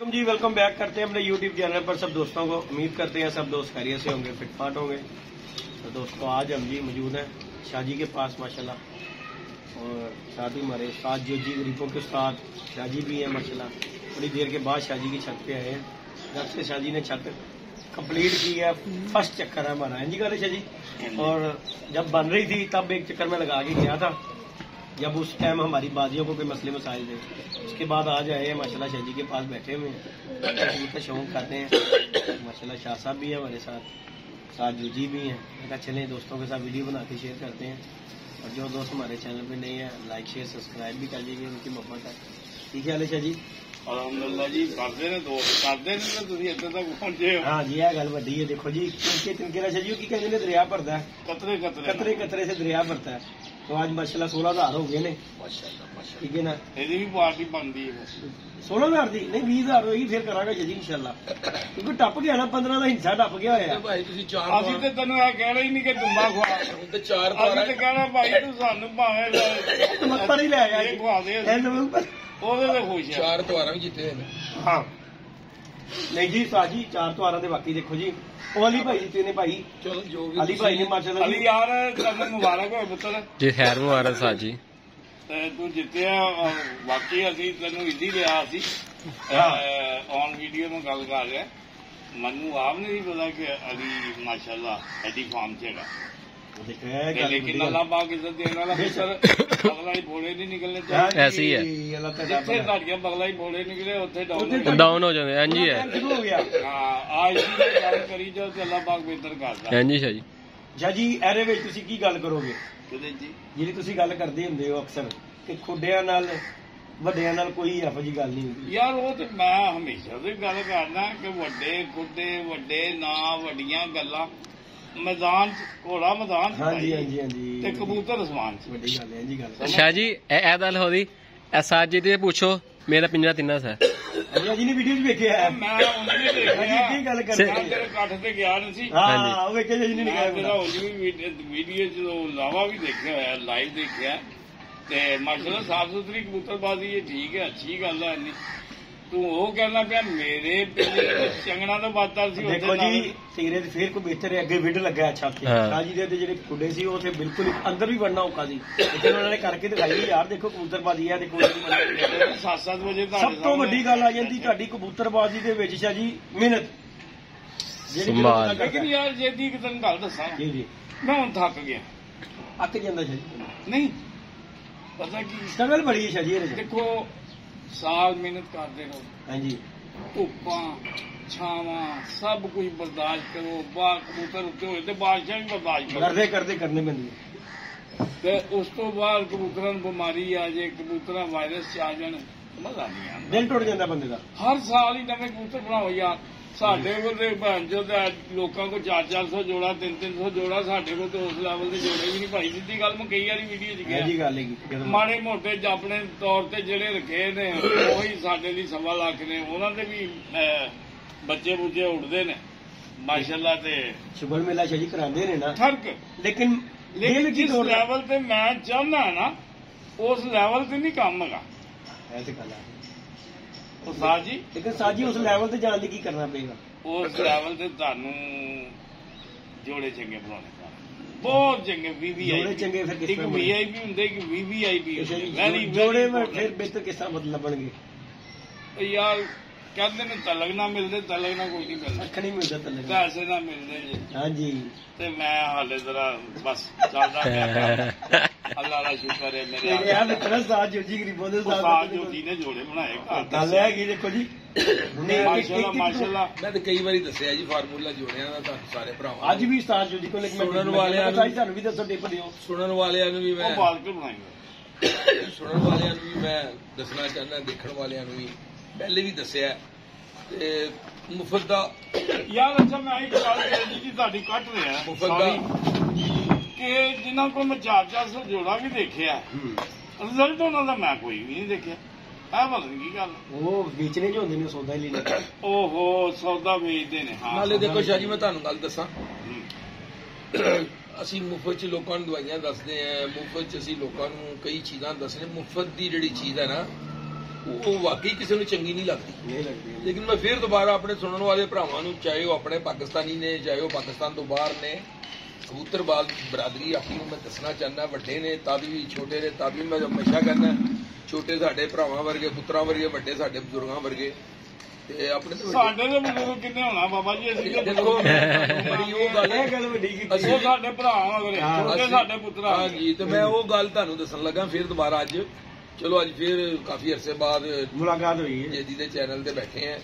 जी welcome back करते हैं अपने यूट्यूब चैनल पर सब दोस्तों को। उम्मीद करते हैं सब दोस्त खैरियत से होंगे, फिटफाट होंगे। तो दोस्तों आज हम जी मौजूद हैं शाहजी के पास माशाल्लाह, और साथ ही हमारे साथ जो जी गरीबों के साथ शाहजी भी है माशाल्लाह। थोड़ी देर के बाद शाहजी की छत पे आए हैं। जब से शाहजी ने छत कंप्लीट की है, फर्स्ट चक्कर है हमारा है जी का शाहजी। और जब बन रही थी तब एक चक्कर में लगा के गया था, जब उस टाइम हमारी बाजियों को कोई मसले मसाइल थे। उसके बाद आज आए हैं माशाल्लाह, शाहजी के पास बैठे हुए हैं, का शौक करते हैं माशाल्लाह। शाह साहब भी है हमारे साथ जूजी भी हैं। मैं कहा चलें दोस्तों के साथ वीडियो बना के शेयर करते हैं। और जो दोस्त हमारे चैनल पे नहीं है लाइक शेयर सब्सक्राइब भी कर लीजिए, उनकी मोहब्बत है। ठीक है शाह जी, अलहमदुलिल्लाह जी करते ने दोस्त करते ने तुसीं इत्थे तक पहुंचे हो। हाँ जी यह गल वड्डी है। देखो जी तिनके तिनके ना शाह जी की कहते हैं दरिया भरता है, कतरे कतरे कतरे कतरे से दरिया भरता है। तो आज माशाल्लाह 16,000 हो गए ने, ठीक है ना। ਇਹਦੀ ਵੀ ਪਾਰਟੀ ਬਣਦੀ ਹੈ 16,000 ਦੀ नहीं 20,000 ਹੋਏਗੀ, फिर करांगे जी इंशाल्लाह। क्योंकि टप गया ना 15 ਦਾ ਹਿੱਸਾ ਟੱਪ ਗਿਆ ਹੋਇਆ। ਭਾਈ ਤੁਸੀਂ ਚਾਰ ਅਸੀਂ ਤੇ ਤੈਨੂੰ ਇਹ ਕਹਿਣਾ ਹੀ ਨਹੀਂ ਕਿ ਦੁੰਬਾ ਖਵਾ। ਹੁਣ ਤੇ ਚਾਰ ਅਸੀਂ ਤੇ ਕਹਿਣਾ ਭਾਈ ਤੂੰ ਸਾਨੂੰ ਭਾਵੇਂ ਨਮੱਤਰ ਹੀ ਲੈ ਗਿਆ ਇਹ ਖਵਾ ਦੇ, ਉਹਦੇ ਤੇ ਖੁਸ਼ ਆ। ਚਾਰ ਦੁਆਰਾ ਵੀ ਜਿੱਤੇ ਨੇ। ਹਾਂ नहीं जी साजी 4 त्योहारों के बाकी देखो जी वो अली भाई जीते ने भाई। ਚਲੋ ਜੋ ਵੀ अली भाई ने माशाल्लाह ਅਲੀ ਯਾਰ ਤੈਨੂੰ ਮੁਬਾਰਕ ਹੋਏ ਪੁੱਤਰ, जी खैर मुबारक साहब जी। ਤੇ ਤੂੰ ਜਿੱਤਿਆ। ਬਾਕੀ ਅਸੀਂ ਤੈਨੂੰ ਇੱਦੀ ਲਿਆ ਸੀ ਔਨ ਵੀਡੀਓ ਨੂੰ ਗੱਲ ਕਰ ਰਿਹਾ। ਮੈਨੂੰ ਆਪ ਨਹੀਂ ਪਤਾ ਕਿ ਅਲੀ ਮਾਸ਼ਾਅੱਲਾ ਐਡੀ ਫਾਰਮ 'ਚ ਹੈਗਾ। लेकिन अल्लाह पाक इज्जत देने वाला फिर बगला ही भोले नहीं निकलने चाहिए। ऐसे ही है, जिथे साड़ियां बगला ही भोले निकले उत्थे डाउन हो जाते हैं जी है। शुरू हो गया। हाँ आज की गल करी जो अल्लाह पाक बेहतर करदा हाँ जी शाह जी। शाह जी ਇਹਦੇ ਵਿੱਚ ਤੁਸੀਂ ਕੀ ਗੱਲ ਕਰੋਗੇ ਕਿਹਦੇ ਜੀ ਜਿਹੜੀ ਤੁਸੀਂ ਗੱਲ ਕਰਦੇ ਹੁੰਦੇ ਹੋ ਅਕਸਰ ਕਿ ਖੁੱਡਿਆਂ ਨਾਲ ਵੱਡਿਆਂ ਨਾਲ ਕੋਈ ਇਹੋ ਜਿਹੀ ਗੱਲ ਨਹੀਂ ਹੁੰਦੀ। ਯਾਰ ਉਹ ਤੇ ਮੈਂ ਹਮੇਸ਼ਾ ਦੀ ਗੱਲ ਕਰਦਾ ਕਿ ਵੱਡੇ ਖੁੱਡੇ ਵੱਡੇ ਨਾ ਵੱਡੀਆਂ ਗੱਲਾਂ मैदान घोड़ा मैदान हाँ जी हाँ जी हाँ जी ते कबूतर आसमान च बड़ी गल है जी। गल शाह जी ए गल हो दी साहब जी ते पूछो मेरा पिंजरा तिन्ना सा अजी जी ने वीडियो च देखिया है। मैं उन्हें देखिया की गल करते मैं तेरे काठ ते गया नहीं सी। हां वो वेखे जी ने मैं निकाल तेरा वीडियो च लावा भी देखिया है, लाइव देखिया ते माशाल्लाह साफ सुथरी कबूतरबाजी है, ठीक है, अच्छी गल है। नहीं तू वो कहना पिया मेरे चंगना तो बात सी। देखो जी तेरे फिर कोई बेहतर अगे विड लगा अच्छा थे शाह जी दे ਜਿਹੜੇ ਖੁੱਡੇ ਸੀ ਉਹ ਤੇ ਬਿਲਕੁਲ ਅੰਦਰ ਵੀ ਵੜਨਾ ਔਖਾ ਸੀ, ਲੇਕਿਨ ਉਹਨਾਂ ਨੇ ਕਰਕੇ ਦਿਖਾਈ ਯਾਰ। ਦੇਖੋ ਕਬੂਤਰਬਾਜ਼ੀ ਆ, ਦੇਖੋ 7-7 ਵਜੇ ਸਭ ਤੋਂ ਵੱਡੀ ਗੱਲ ਆ ਜਾਂਦੀ ਤੁਹਾਡੀ ਕਬੂਤਰਬਾਜ਼ੀ ਦੇ ਵਿੱਚ ਸ਼ਾਹ ਜੀ ਮਿਹਨਤ ਸੰਭਾਲ। ਲੇਕਿਨ ਯਾਰ ਜੇ ਦੀ ਇੱਕ ਤੈਨੂੰ ਗੱਲ ਦੱਸਾਂ ਜੀ ਜੀ ਮੈਂ ਹੁਣ ਥੱਕ ਗਿਆ। ਅੱਕ ਜਾਂਦਾ ਸ਼ਾਹ ਜੀ। ਨਹੀਂ ਪਤਾ ਕੀ ਸਟਰਗਲ ਬੜੀ ਹੈ ਸ਼ਾਹ ਜੀ ਇਹਦੇ ਚ। ਦੇਖੋ ਸਾਲ ਮਿਹਨਤ ਕਰਦੇ ਰਹੋ, ਹਾਂਜੀ ਧੁੱਪਾਂ ਛਾਵਾਂ ਸਭ ਕੁਝ ਬਰਦਾਸ਼ਤ ਕਰੋ। ਬਾਹਰ ਕਬੂਤਰ ਉੱਤੇ ਹੋਏ ਤੇ ਬਾਰਿਸ਼ਾਂ ਵੀ ਬਰਦਾਸ਼ਤ ਕਰੋ। ਕਰਦੇ ਕਰਦੇ ਕਰਨੇ ਪੈਂਦੇ। ਤੇ ਉਸ ਤੋਂ ਬਾਅਦ ਕਬੂਤਰਾਂ ਨੂੰ ਬਿਮਾਰੀ ਆ ਜੇ, ਕਬੂਤਰਾਂ ਵਾਇਰਸ ਚ ਆ ਜਾਣ, ਮਜ਼ਾ ਨਹੀਂ ਆਉਂਦਾ। ਦਿਲ ਟੁੱਟ ਜਾਂਦਾ ਬੰਦੇ ਦਾ। ਹਰ ਸਾਲ ਹੀ ਨਵੇਂ ਕਬੂਤਰ ਬਣਾਓ ਯਾਰ। ਸਾਡੇ ਕੋਲ ਤੇ ਭੈਣ ਜੋ ਲੋਕਾਂ ਕੋਲ 400 ਜੋੜਾ 300 ਜੋੜਾ, ਸਾਡੇ ਕੋਲ ਤੇ ਉਸ ਲੈਵਲ ਦੇ ਜੋੜੇ ਵੀ ਨਹੀਂ ਭਾਈ। ਸਿੱਧੀ ਗੱਲ ਮੈਂ ਕਈ ਵਾਰੀ ਵੀਡੀਓ 'ਚ ਜੀ ਕਿਹਾ, ਗੱਲ ਹੈ ਮਾੜੇ ਮੋਟੇ ਆਪਣੇ ਤੌਰ ਤੇ ਜਿਹੜੇ ਰੱਖੇ ਨੇ ਉਹੀ ਸਾਡੇ ਲਈ 1.25 ਲੱਖ ਨੇ। ਉਹਨਾਂ ਦੇ ਵੀ ਬੱਚੇ ਬੁੱਝੇ ਉੱਡਦੇ ਨੇ ਮਾਸ਼ਾਅੱਲਾ। ਤੇ ਸ਼ੁਗਰ ਮੇਲਾ ਸ਼ਾਹ ਜੀ ਕਰਾਉਂਦੇ ਨੇ ਨਾ ਫਰਕ, ਲੇਕਿਨ ਜਿਸ ਲੈਵਲ ਤੇ ਮੈਂ ਚਾਹੁੰਦਾ ਨਾ ਉਸ ਲੈਵਲ ਤੇ ਨਹੀਂ ਕੰਮ ਹੈਗਾ। ਇਹ ਤੇ ਗੱਲ ਹੈ ਉਹ ਸਾਹ ਜੀ, ਲੇਕਿਨ ਸਾਜੀ ਉਸ ਲੈਵਲ ਤੇ ਜਾਣ ਲਈ ਕੀ ਕਰਨਾ ਪਏਗਾ? ਉਸ ਲੈਵਲ ਤੇ ਤੁਹਾਨੂੰ ਜੋੜੇ ਚੰਗੇ ਬਣਾਉਣੇ ਪੈਣੇ, ਬਹੁਤ ਚੰਗੇ। ਜੋੜੇ ਚੰਗੇ ਫਿਰ ਕਿਸ ਇੱਕ ਤਰ੍ਹਾਂ ਵੀਆਈਪੀ ਹੁੰਦੇ, ਇੱਕ ਵੀਵੀਆਈਪੀ ਹੁੰਦੇ। ਜੋੜੇ में फिर बेहतर किस तरह मतलब बनगे ਯਾਰ ਕਹਿੰਦੇ ਨੇ ਤਲਕ ਨਾ ਮਿਲਦੇ, ਤਲਕ ਨਾ ਕੋਈ ਨਹੀਂ ਮਿਲਦਾ, ਅੱਖ ਨਹੀਂ ਮਿਲਦਾ ਤਲਕ, ਪੈਸੇ ਨਾ ਮਿਲਦੇ ਜੀ। ਹਾਂਜੀ ਤੇ ਮੈਂ ਹਾਲੇ ਜ਼ਰਾ ਬਸ ਚੱਲਦਾ ਪਿਆ। ਅੱਲਾ ਦਾ ਸ਼ੁਕਰ ਹੈ ਮੇਰੇ ਯਾਰ ਇਤਨਾ ਸਾਜ ਜੋਜੀ ਗਰੀਬੋਂ ਦੇ ਸਾਥ ਜੋ ਜੀ ਨੇ ਜੋੜੇ ਬਣਾਏ ਘਰ ਗੱਲ ਹੈ ਕਿ ਦੇਖੋ ਜੀ ਮਾਸ਼ਾਅੱਲਾ ਮਾਸ਼ਾਅੱਲਾ। ਮੈਂ ਤਾਂ ਕਈ ਵਾਰੀ ਦੱਸਿਆ ਜੀ ਫਾਰਮੂਲਾ ਜੋੜਿਆਂ ਦਾ ਤੁਹਾਨੂੰ ਸਾਰੇ ਭਰਾਵਾਂ। ਅੱਜ ਵੀ ਉਸਤਾਦ ਜੋਜੀ ਕੋਲ ਇੱਕ ਸੁਣਨ ਵਾਲਿਆਂ ਨੂੰ ਸਾਨੂੰ ਵੀ ਦੱਸੋ ਟਿਪ ਦਿਓ। ਸੁਣਨ ਵਾਲਿਆਂ ਨੂੰ ਵੀ ਮੈਂ ਉਹ ਬਾਲ ਕੇ ਬਣਾਏਗਾ। ਸੁਣਨ ਵਾਲਿਆਂ ਨੂੰ ਵੀ ਮੈਂ ਦੱਸਣਾ ਚਾਹੁੰਦਾ, ਦੇਖਣ ਵਾਲਿਆਂ ਨੂੰ ਵੀ ਪਹਿਲੇ ਵੀ ਦੱਸਿਆ ਤੇ ਮੁਫਤ ਦਾ ਯਾਰ। ਅੱਛਾ ਮੈਂ ਇੱਕ ਗੱਲ ਕਰੀ ਜੀ ਤੁਹਾਡੀ ਕੱਟ ਰਿਹਾ ਮੁਫਤ ਦਾ ਕਿ ਜਿਨ੍ਹਾਂ ਕੋਲ ਮੈਂ 400 ਜੋੜਾ ਵੀ ਦੇਖਿਆ, ਰਿਜ਼ਲਟ ਉਹਨਾਂ ਦਾ ਮੈਂ ਕੋਈ ਵੀ ਨਹੀਂ ਦੇਖਿਆ। ਇਹ ਪਤਾ ਨਹੀਂ ਕੀ ਗੱਲ। ਉਹ ਵੇਚਣੇ ਜੋ ਹੁੰਦੇ ਨੇ ਸੌਦਾ ਹੀ ਲੈਣਾ। ਓਹੋ ਸੌਦਾ ਵੇਚਦੇ ਨੇ। ਹਾਂ ਨਾਲੇ ਦੇਖੋ ਸ਼ਾਹ ਜੀ ਮੈਂ ਤੁਹਾਨੂੰ ਗੱਲ ਦੱਸਾਂ, ਅਸੀਂ ਮੁਫਤ 'ਚ ਲੋਕਾਂ ਨੂੰ ਦਵਾਈਆਂ ਦੱਸਦੇ ਆਂ, ਮੁਫਤ 'ਚ ਅਸੀਂ ਲੋਕਾਂ ਨੂੰ ਕਈ ਚੀਜ਼ਾਂ ਦੱਸਦੇ। ਮੁਫਤ ਦੀ ਜਿਹੜੀ ਚੀਜ਼ ਹੈ ਨਾ ਉਹ ਵਾਕਈ ਕਿਸੇ ਨੂੰ ਚੰਗੀ ਨਹੀਂ ਲੱਗਦੀ। ਨਹੀਂ ਲੱਗਦੀ। ਲੇਕਿਨ ਮੈਂ ਫਿਰ ਦੁਬਾਰਾ ਆਪਣੇ ਸੁਣਨ ਵਾਲੇ ਭਰਾਵਾਂ ਨੂੰ, ਚਾਹੇ ਉਹ ਆਪਣੇ ਪਾਕਿਸਤਾਨੀ ਨੇ ਚਾਹੇ ਉਹ ਪਾਕਿਸਤਾਨ ਤੋਂ ਬਾਹਰ ਨੇ, ਕਬੂਤਰਬਾਜ਼ ਬਰਾਦਰੀ ਆਪਣੀ ਨੂੰ ਮੈਂ ਦੱਸਣਾ ਚਾਹੁੰਦਾ, ਵੱਡੇ ਨੇ ਤਾਂ ਵੀ, ਛੋਟੇ ਨੇ ਤਾਂ ਵੀ, ਮੈਂ ਹਮੇਸ਼ਾ ਕਹਿੰਦਾ ਛੋਟੇ ਸਾਡੇ ਭਰਾਵਾਂ ਵਰਗੇ, ਪੁੱਤਰਾਂ ਵਰਗੇ, ਵੱਡੇ ਸਾਡੇ ਬਜ਼ੁਰਗਾਂ ਵਰਗੇ। ਤੇ ਆਪਣੇ ਸਾਡੇ ਦੇ ਬਜ਼ੁਰਗ ਕਿੰਨੇ ਹੋਣਾ ਬਾਬਾ ਜੀ, ਅਸੀਂ ਦੇਖੋ ਬੜੀ ਉਹ ਗੱਲ ਹੈ, ਇਹ ਗੱਲ ਵੱਡੀ ਕੀਤੀ। ਉਹ ਸਾਡੇ ਭਰਾ ਵਗਰੇ, ਛੋਟੇ ਸਾਡੇ ਪੁੱਤਰਾ। ਹਾਂਜੀ, ਤੇ ਮੈਂ ਉਹ ਗੱਲ ਤੁਹਾਨੂੰ ਦੱਸਣ ਲੱਗਾ ਫਿਰ ਦੁਬਾਰਾ ਅੱਜ। ਚਲੋ ਅੱਜ ਫਿਰ ਕਾਫੀ ਅਰਸੇ ਬਾਅਦ ਮੁਲਾਕਾਤ ਹੋਈ ਹੈ ਜੇਦੀ ਦੇ ਚੈਨਲ ਤੇ ਬੈਠੇ ਆ,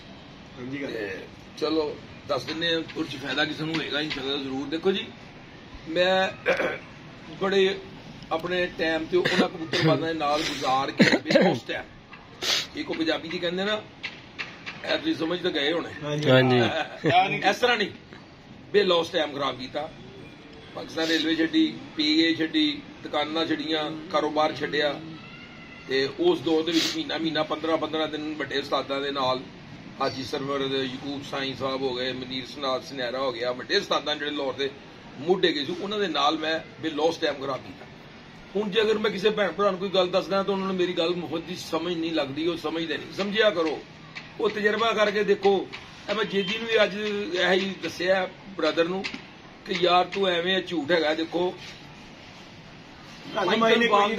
ਸਮਝੀ ਗੱਲ। ਤੇ ਚਲੋ ਦੱਸ ਦਿੰਦੇ ਆ, ਕੁਝ ਫਾਇਦਾ ਕਿਸੇ ਨੂੰ ਹੋਏਗਾ ਇਨਸ਼ਾਅੱਲਾ ਜ਼ਰੂਰ। ਦੇਖੋ ਜੀ, ਮੈਂ ਬੜੇ ਆਪਣੇ ਟਾਈਮ ਤੇ ਉਹਨਾਂ ਕਬੂਤਰਬਾਜ਼ਾਂ ਦੇ ਨਾਲ ਗੁਜ਼ਾਰ ਕੇ ਉਸ ਟਾਈਮ ਇੱਕ ਪੰਜਾਬੀ ਦੀ ਕਹਿੰਦੇ ਨਾ, ਇਹ ਤੁਸੀਂ ਸਮਝ ਤਾਂ ਗਏ ਹੋਣੇ। ਹਾਂਜੀ ਇਸ ਤਰ੍ਹਾਂ ਨਹੀਂ ਬੇਲਾ ਉਸ ਟਾਈਮ ਖਰਾਬ ਕੀਤਾ। ਪਾਕਿਸਤਾਨ ਰੇਲਵੇ ਛੱਡੀ, ਪੀਏ ਛੱਡੀ, ਦੁਕਾਨਾਂ ਛੱਡੀਆਂ, ਕਾਰੋਬਾਰ ਛੱਡਿਆ, ਤੇ ਉਸ ਦੌਰ ਦੇ ਵਿੱਚ ਮਹੀਨਾ 15 ਦਿਨ ਵੱਡੇ ਉਸਤਾਦਾਂ ਦੇ ਨਾਲ, ਹਾਜੀ ਸਰਵਰ, ਯਕੂਬ ਸਾਈਂ ਸਾਹਿਬ ਹੋ ਗਏ, ਮਨੀਰ ਸਨਾਦ ਸੁਨਹਿਰਾ ਹੋ ਗਿਆ, ਵੱਡੇ ਉਸਤਾਦਾਂ ਜਿਹੜੇ ਲਾਹੌਰ ਦੇ ਮੁੱਢੇ ਗਏ ਸੀ, ਉਹਨਾਂ ਦੇ ਨਾਲ ਮੈਂ ਬੇਲਾ ਉਸ ਟਾਈਮ ਖਰਾਬ ਕੀਤਾ। ਹੁਣ ਜੇ ਅਗਰ ਮੈਂ ਕਿਸੇ ਭੈਣ ਭਰਾ ਨੂੰ ਕੋਈ ਗੱਲ ਦੱਸਦਾ ਤਾਂ ਉਹਨਾਂ ਨੂੰ ਮੇਰੀ ਗੱਲ ਮੁਫਤ ਦੀ ਸਮਝ ਨਹੀਂ ਲੱਗਦੀ, ਉਹ ਸਮਝਦੇ ਨਹੀਂ। ਸਮਝਿਆ ਕਰੋ, ਉਹ ਤਜਰਬਾ ਕਰਕੇ ਦੇਖੋ। ਮੈਂ ਜੇਦੀ ਨੂੰ ਵੀ ਅੱਜ ਇਹੀ ਦੱਸਿਆ ਬ੍ਰਦਰ ਨੂੰ ਕਿ ਯਾਰ ਤੂੰ ਐਵੇਂ ਝੂਠ ਹੈਗਾ। ਦੇਖੋ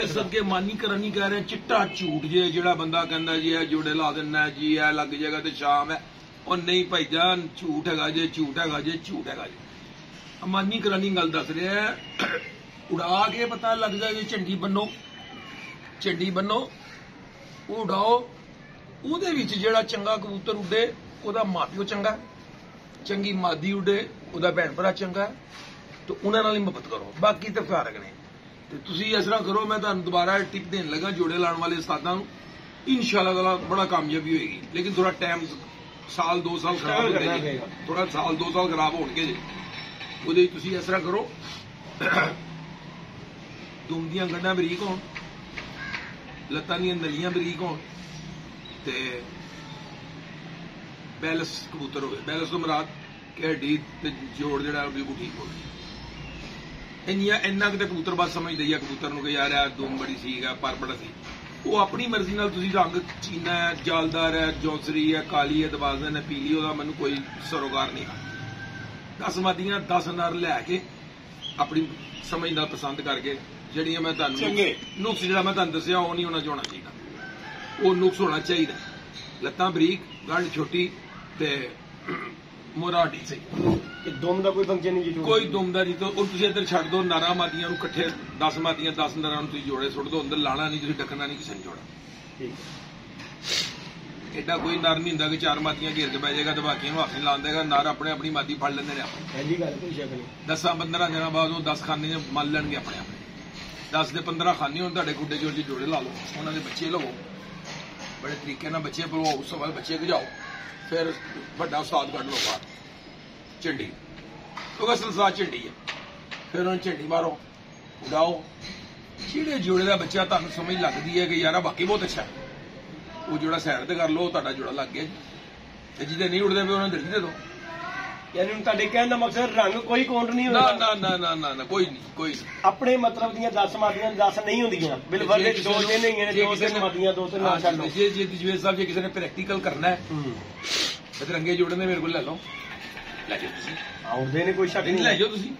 ਸਦਕੇ ਮਾਨੀ ਕਰਨ ਨਹੀਂ ਕਹਿ ਰਹੇ, ਚਿੱਟਾ ਝੂਠ ਜੇ ਜਿਹੜਾ ਬੰਦਾ ਕਹਿੰਦਾ ਜੀ ਇਹ ਜੋੜੇ ਲਾ ਦਿੰਦਾ ਜੀ, ਇਹ ਲੱਗ ਜਾਏਗਾ ਤੇ ਸ਼ਾਮ ਹੈ, ਉਹ ਨਹੀਂ ਭਾਈ ਜਾਨ, ਝੂਠ ਹੈਗਾ ਜੇ, ਝੂਠ ਹੈਗਾ ਜੇ, ਝੂਠ ਹੈਗਾ ਜੀ। ਅਮਾਨੀ ਕਰਾਨੀ ਗੱਲ ਦੱਸ ਰਿਹਾ, ਉਡਾ ਕੇ ਪਤਾ ਲੱਗ ਜਾਏ, ਝੰਡੀ ਬੰਨੋ, ਝੰਡੀ ਬੰਨੋ, ਉਹ ਉਡਾਓ। ਉਹਦੇ ਵਿੱਚ ਜਿਹੜਾ ਚੰਗਾ ਕਬੂਤਰ ਉੱਡੇ ਉਹਦਾ ਮਾਪਿਓ ਚੰਗਾ, ਚੰਗੀ ਮਾਦੀ ਉੱਡੇ ਉਹਦਾ ਭੈਣ ਭਰਾ ਚੰਗਾ, ਤੇ ਉਹਨਾਂ ਨਾਲ ਹੀ ਮੁਹੱਬਤ ਕਰੋ, ਬਾਕੀ ਤੇ ਫਾਰਕ ਨੇ। ਤੇ ਤੁਸੀਂ ਇਸ ਤਰ੍ਹਾਂ ਕਰੋ, ਮੈਂ ਤੁਹਾਨੂੰ ਦੁਬਾਰਾ ਟਿਪ ਦੇਣ ਲੱਗਾ ਜੋੜੇ ਲਾਉਣ ਵਾਲੇ ਉਸਤਾਦਾਂ ਨੂੰ, ਇਨਸ਼ਾਅੱਲਾ ਤਾਲਾ ਬੜਾ ਕਾਮਯਾਬੀ ਹੋਏਗੀ। ਲੇਕਿਨ ਥੋੜਾ ਟਾਈਮ, ਸਾਲ 2 ਸਾਲ ਖਰਾਬ ਹੋਣਗੇ, ਥੋੜਾ ਸਾਲ 2 ਸਾਲ ਖਰਾਬ ਹੋਣਗੇ ਜੀ। ਉਹਦੇ ਤੁਸੀਂ ਇਸ ਤਰ੍ਹਾਂ ਕਰੋ, ਦੁਮ ਦੀਆਂ ਗੰਢਾਂ ਬਰੀਕ ਹੋਣ, ਲੱਤਾਂ ਦੀਆਂ ਨਲੀਆਂ ਬਰੀਕ ਹੋਣ, ਤੇ ਬੈਲੈਂਸ ਕਬੂਤਰ ਹੋਵੇ। ਬੈਲੈਂਸ ਤੋਂ ਮੁਰਾਦ ਕਿ ਹੱਡੀ ਤੇ ਜੋੜ ਜਿਹੜਾ ਬਿਲਕੁਲ ਠੀਕ ਹੋਵੇ। ਇੰਨਾ ਕਿਤੇ ਕਬੂਤਰਬਾਜ਼ ਸਮਝਦੇ ਆ ਕਬੂਤਰ ਨੂੰ ਕਿ ਯਾਰ ਇਹ ਦੁਮ ਬੜੀ ਠੀਕ ਹੈ, ਪਰ ਬੜਾ ਸੀ। ਉਹ ਆਪਣੀ ਮਰਜ਼ੀ ਨਾਲ ਤੁਸੀਂ ਰੰਗ ਚੀਨਾ ਹੈ, ਜਾਲਦਾਰ ਹੈ, ਜੌਸਰੀ ਹੈ, ਕਾਲੀ ਹੈ, ਦਬਾਜ਼ਨ ਹੈ, ਪੀਲੀ, ਉਹਦਾ ਮੈਨੂੰ ਕੋਈ ਸਰੋਕਾਰ ਨਹੀਂ। 10 ਮਾਦੀਆਂ 10 ਨਰ ਲੈ ਕੇ ਆਪਣੀ ਸਮਝ ਨਾਲ ਪਸੰਦ ਕਰਕੇ, ਜਿਹੜੀਆਂ ਮੈਂ ਤੁਹਾਨੂੰ ਨੁਕਸ ਜਿਹੜਾ ਮੈਂ ਤੁਹਾਨੂੰ ਦੱਸਿਆ ਉਹ ਨਹੀਂ ਹੋਣਾ ਚਾਹੀਦਾ, ਉਹ ਨੁਕਸ ਹੋਣਾ ਚਾਹੀਦਾ। ਲੱਤਾਂ ਬਰੀਕ, ਗੰਢ ਛੋਟੀ ਤੇ ਮੋਹਰਾ ਢੀ ਸਹੀ। ਦੁਮ ਦਾ ਕੋਈ ਫੰਕਸ਼ਨ ਨਹੀਂ ਜੀ? ਕੋਈ ਦੁਮ ਦਾ ਨਹੀਂ। ਤਾਂ ਉਹ ਤੁਸੀਂ ਇੱਧਰ ਛੱਡ ਦਿਓ, ਨਾਰਾਂ ਮਾਦੀਆਂ ਨੂੰ ਇਕੱਠੇ 10 ਮਾਦੀਆਂ 10 ਨਰਾਂ ਨੂੰ ਤੁਸੀਂ ਜੋੜੇ ਸੁੱਟ ਦਿਓ, ਅੰਦਰ ਲਾਣਾ ਨਹੀਂ, ਤੁਸੀਂ ਡੱਕਣਾ ਨਹੀਂ ਕਿਸੇ ਨੂੰ ਜੋੜਾ। ਠੀਕ। ਐਡਾ ਕੋਈ ਨਰ ਨਹੀਂ ਹੁੰਦਾ ਕਿ 4 ਮਾਦੀਆਂ ਘੇਰ ਕੇ ਬਹਿ ਜਾਏਗਾ ਤੇ ਬਾਕੀਆਂ ਨੂੰ ਹੱਥ ਨਹੀਂ ਲਾਉਣ ਦੇਗਾ। ਨਰ ਆਪਣੇ ਆਪਣੀ ਮਾਦੀ ਫੜ ਲੈਂਦੇ ਨੇ ਆਪਣੇ। ਐਜੀ ਗੱਲ ਕੋਈ ਸ਼ੱਕ ਨਹੀਂ। 10-15 ਦਿਨਾਂ ਬਾਅਦ ਉਹ 10 ਖਾਨੇ ਮੰਨ ਲੈਣਗੇ ਆਪਣੇ ਆਪਣੇ। 10 ਦੇ 15 ਖਾਨੇ ਹੋਣ ਤੁਹਾਡੇ ਗੁੱਡੇ ਚੋਂ ਜੀ ਜੋੜੇ ਲਾ ਲਓ, ਉਹਨਾਂ ਦੇ ਬੱਚੇ ਲਵੋ, ਬੜੇ ਤਰੀਕੇ ਨਾਲ ਬੱਚੇ ਪਲਵਾਓ, ਉਸ ਤੋਂ ਬਾਅਦ ਬੱਚੇ ਗਜਾਓ, ਫਿਰ ਵੱਡਾ ਉਸਤਾਦ ਕੱਢ ਲਓ ਬਾਹਰ ਝੰਡੀ, ਕਿਉਂਕਿ ਸਿਲਸਿਲਾ ਝੰਡੀ ਹੈ। ਫਿਰ ਉਹਨਾਂ ਝੰਡੀ ਮਾਰੋ, ਉਡਾਓ। ਜਿਹੜੇ ਜੋੜੇ ਦਾ ਬੱਚਾ ਤੁਹਾਨੂੰ ਸਮਝ ਲੱਗਦੀ ਹੈ ਕਿ ਯਾਰ ਬਾਕੀ ਬਹੁਤ ਅੱਛਾ, ਉਹ ਜੋੜਾ ਸਾਈਡ ਤੇ ਕਰ ਲਓ, ਤੁਹਾਡਾ ਜੋੜਾ ਲੱਗ ਗਿਆ ਜੀ। ਤੇ ਜਿਹਦੇ ਨਹੀਂ ਉੱਡਦੇ ਪਏ ਉਹਨਾਂ ਨੂੰ ਦੇ ਦਿਓ। ਯਾਨੀ ਹੁਣ ਤੁਹਾਡੇ ਕਹਿਣ ਦਾ ਮਕਸਦ ਰੰਗ ਕੋਈ ਕਾਊਂਟ ਨਹੀਂ ਹੁੰਦਾ? ਨਾ ਕੋਈ ਨਹੀਂ, ਕੋਈ ਨਹੀਂ। ਆਪਣੇ ਮਤਲਬ ਦੀਆਂ 10 ਮਾਦੀਆਂ 10 ਨਹੀਂ ਹੁੰਦੀਆਂ, ਬਿਲਕੁਲ 2-3 ਨਹੀਂ ਨੇ, 2-3 ਮਾਦੀਆਂ 2-3 ਨਾਲ ਛੱਡ ਲਓ। ਜੇ ਜਵੇਦ ਸਾਹਿਬ ਜੇ ਕਿਸੇ ਨੇ ਪ੍ਰੈਕਟੀਕਲ ਕਰਨਾ ਹੈ ਤੇ ਰੰਗੇ ਜੋੜੇ ਨੇ ਮੇਰੇ ਕੋਲ ਲੈ ਲਓ, ਲੈ ਜਾਓ ਤੁਸੀਂ। ਆਉਂਦੇ ਨੇ, ਕੋਈ ਸ਼ੱਕ ਨਹੀਂ, ਲੈ ਜਾਓ ਤੁਸੀਂ।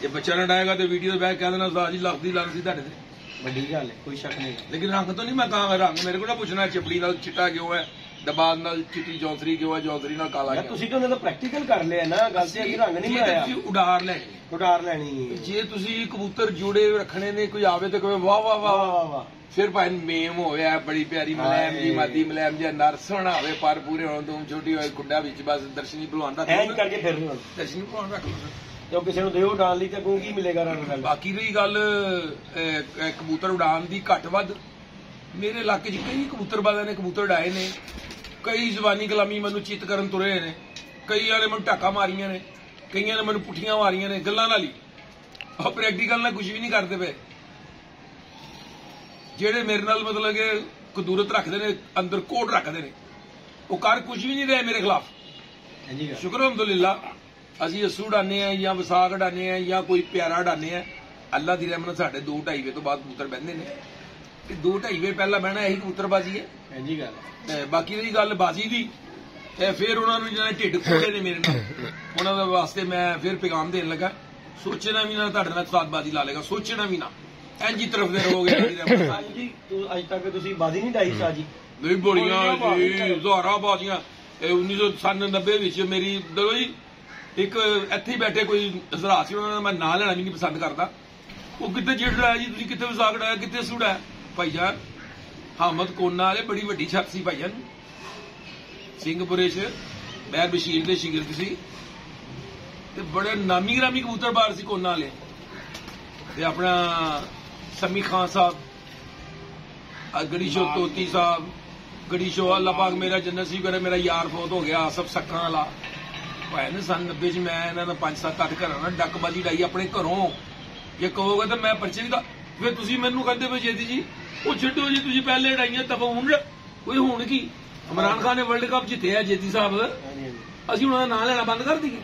ਜੇ ਬੱਚਾ ਨਾ ਡਾਏਗਾ ਤੇ ਵੀਡੀਓ ਦੇ ਬੈਕ ਕਹਿ ਦੇਣਾ ਉਸਤਾਦ ਜੀ ਲੱਖ ਦੀ ਲਾਨ ਸੀ ਤੁਹਾਡੇ ਤੇ। ਵੱਡੀ ਗੱਲ ਹੈ, ਕੋਈ ਸ਼ੱਕ ਨਹੀਂ। ਲੇਕਿਨ ਰੰਗ ਤੋਂ ਨਹੀਂ ਮੈਂ ਕਹਾਂਗਾ, ਰੰਗ ਮੇਰੇ ਕੋਲ ਨਾ ਪੁੱਛਣਾ ਚਪਲੀ ਨਾਲ ਚਿੱਟਾ ਕਿਉਂ ਹੈ, ਦਬਾਦ ਨਾਲ ਚਿੱਟੀ ਜੌਂਸਰੀ ਕਿਉਂ ਹੈ, ਜੌਂਸਰੀ ਨਾਲ ਕਾਲਾ ਕਿਉਂ। ਤੁਸੀਂ ਤਾਂ ਉਹਨਾਂ ਦਾ ਪ੍ਰੈਕਟੀਕਲ ਕਰ ਲਿਆ ਨਾ, ਗੱਲ ਤੇ ਅਗੀ ਰੰਗ ਨਹੀਂ ਬਣਾਇਆ। ਉਡਾਰ ਲੈਣੀ, ਉਡਾਰ ਲੈਣੀ। ਜੇ ਤੁਸੀਂ ਕਬੂਤਰ ਜੋੜੇ ਰੱਖਣੇ ਨੇ, ਕੋਈ ਆਵੇ ਤੇ ਕੋਈ ਵਾਹ ਵਾਹ ਵਾਹ ਵਾਹ, ਫਿਰ ਭਾਵੇਂ ਮੇਮ ਹੋਇਆ ਬੜੀ ਪਿਆਰੀ ਮਲੈਮ ਜੀ, ਮਾਦੀ ਮਲੈਮ ਜੀ, ਨਰ ਸੋਹਣਾ ਹੋਵੇ, ਪਰ ਪੂਰੇ ਹੋਣ ਤੋਂ ਛੋਟੀ ਹੋਏ, ਕੁੱਡਾ ਵਿੱਚ ਬਸ ਦਰਸ਼ਨੀ ਭਲਵਾਨ ਦਾ ਕਰਕੇ ਫਿਰ ਦਰਸ਼ਨੀ ਭਲਵਾਨ ਰੱਖ ਲਓ। ਤੇ ਕਿਸੇ ਨੂੰ ਦਿਓ ਉਡਾਣ ਲਈ ਤੇ ਅੱਗੋਂ ਕੀ ਮਿਲੇਗਾ ਰੰਗ ਨਾਲ। ਬਾਕੀ ਰਹੀ ਗੱਲ ਕਬੂਤਰ ਉਡਾਣ ਦੀ, ਘੱਟ ਵੱਧ ਮੇਰੇ ਇਲਾਕੇ 'ਚ ਕਈ ਕਬੂਤਰਬਾਜ਼ਾਂ ਨੇ ਕਬੂਤਰ ਉਡਾਏ ਨੇ, ਕਈ ਜ਼ਬਾਨੀ ਕਲਾਮੀ ਮੈਨੂੰ ਚਿੱਤ ਕਰਨ ਤੁਰੇ ਨੇ, ਕਈਆਂ ਨੇ ਮੈਨੂੰ ਢਾਕਾ ਮਾਰੀਆਂ ਨੇ, ਕਈਆਂ ਨੇ ਮੈਨੂੰ ਪੁੱਠੀਆਂ ਮਾਰੀਆਂ ਨੇ ਗੱਲਾਂ ਨਾਲ ਹੀ। ਉਹ ਪ੍ਰੈਕਟੀਕਲ ਨਾਲ ਕੁਝ ਵੀ ਨਹੀਂ ਕਰਦੇ ਪਏ। ਜਿਹੜੇ ਮੇਰੇ ਨਾਲ ਮਤਲਬ ਕਿ ਕਦੂਰਤ ਰੱਖਦੇ ਨੇ, ਅੰਦਰ ਕੋਡ ਰੱਖਦੇ ਨੇ, ਉਹ ਕਰ ਕੁਝ ਵੀ ਨਹੀਂ ਰਹੇ ਮੇਰੇ ਖਿਲਾਫ। ਸ਼ੁਕਰ ਅਲਹਮਦੁਲਿਲਾ, ਅਸੀਂ ਅੱਸੂ ਉਡਾਨੇ ਆ ਜਾਂ ਵਿਸਾਖ ਉਡਾਨੇ ਆ ਜਾਂ ਕੋਈ ਪਿਆਰਾ ਉਡਾਨੇ ਆ, ਅੱਲਾ ਦੀ ਰਹਿਮਤ ਸਾਡੇ 2-2.5 ਵਜੇ ਤੋਂ ਬਾਅਦ ਕਬੂਤਰ ਬਹਿੰਦੇ ਨੇ ਕਿ 2-2.5 ਵਜੇ ਪਹਿਲਾਂ ਬਹਿਣਾ ਇਹੀ ਕਬੂਤਰਬਾਜ਼ੀ ਹੈ। ਹਾਂਜੀ ਗੱਲ ਤੇ ਬਾਕੀ ਰਹੀ ਗੱਲ ਬਾਜ਼ੀ ਦੀ, ਤੇ ਫਿਰ ਉਹਨਾਂ ਨੂੰ ਜਿਹਨਾਂ ਨੇ ਢਿੱਡ ਖੋਲੇ ਨੇ ਮੇਰੇ ਨਾਲ, ਉਹਨਾਂ ਦੇ ਵਾਸਤੇ ਮੈਂ ਫਿਰ ਪੈਗਾਮ ਦੇਣ ਲੱਗਾ, ਸੋਚਣਾ ਵੀ ਨਾ ਤੁਹਾਡੇ ਨਾਲ ਉਸਤਾਦਬਾਜ਼ੀ ਲਾ ਲੇਗਾ, ਸੋਚਣਾ ਵੀ ਨਾ, ਇੰਜ ਹੀ ਤਰਫਦੇ ਰਹੋਗੇ। ਸਾਜੀ ਜੀ ਅੱਜ ਤੱਕ ਤੁਸੀਂ ਬਾਜ਼ੀ ਨਹੀਂ ਡਾਈ ਸਾਜੀ? ਨਹੀਂ ਬੜੀਆਂ ਜੀ, ਹਜ਼ਾਰਾਂ ਬਾਜ਼ੀਆਂ। 1990 ਵਿੱਚ ਮੇਰੀ ਦੇਖੋ ਜੀ, ਇੱਕ ਇੱਥੇ ਹੀ ਬੈਠੇ ਕੋਈ ਹਜ਼ਰਾਤ ਸੀ, ਉਹਨਾਂ ਦਾ ਮੈਂ ਨਾਂ ਲੈਣਾ ਵੀ ਨਹੀਂ ਪਸੰਦ ਕਰਦਾ। ਉਹ ਕਿੱਥੇ ਜੇਠ ਲਾਇਆ ਜੀ, ਤੁਸੀਂ ਕਿੱਥੇ ਵਿਸਾਖ ਡਾਇਆ, ਕਿੱਥੇ ਸੂੜਾ ਭਾਈਜਾਨ? ਹਾਮਦ ਕੋਨਾ ਵਾਲੇ ਬੜੀ ਵੱਡੀ ਛੱਤ ਸੀ ਭਾਈਜਾਨ, ਸਿੰਘਪੁਰੇ ਚ ਮਹਿਰ ਬਸ਼ੀਰ ਦੇ ਸ਼ਾਗਿਰਦ ਸੀ, ਤੇ ਬੜੇ ਨਾਮੀ ਗ੍ਰਾਮੀ ਕਬੂਤਰਬਾਜ਼ ਸੀ ਕੋਨਾ ਵਾਲੇ। ਤੇ ਆਪਣਾ ਸਮੀ ਖਾਨ ਸਾਹਿਬ, ਗੜੀ ਸ਼ੋ ਤੋਤੀ ਸਾਹਿਬ, ਗੜੀ ਸ਼ੋ ਅੱਲਾ ਪਾਕ ਮੇਰਾ ਜੰਨਤ ਸੀ ਕਰੇ, ਮੇਰਾ ਯਾਰ ਫੌਤ ਹੋ ਗਿਆ ਆਸਫ ਸੱਖਾਂ ਵਾਲਾ ਭਾਈ ਨੇ। ਸੰਨ 90 ਚ ਮੈਂ ਇਹਨਾਂ ਦਾ 5-7-8 ਘਰਾਂ ਨਾਲ ਡੱਕਬਾਜੀ ਡਾਈ ਆਪਣੇ ਘਰੋਂ। ਜੇ ਕਹੋਗੇ ਤਾਂ ਮੈਂ ਪਰਚੇ ਨਹੀਂ, ਫਿਰ ਤੁਸੀਂ ਮੈਨੂੰ ਕਹਿੰਦੇ ਵੀ ਜੇਦੀ ਜੀ ਉਹ ਛੱਡੋ ਜੀ, ਤੁਸੀਂ ਪਹਿਲੇ ਡਾਈਆਂ ਤਬ ਹੁਣ ਕੋਈ ਹੁਣ ਕੀ? ਇਮਰਾਨ ਖਾਨ ਨੇ ਵਰਲਡ ਕੱਪ ਜਿੱਤਿਆ ਜੇਦੀ ਸਾਹਿਬ, ਅਸੀਂ ਉਹਨਾਂ ਦਾ ਨਾਂ ਲੈਣਾ ਬੰਦ ਕਰ ਦਈਏ?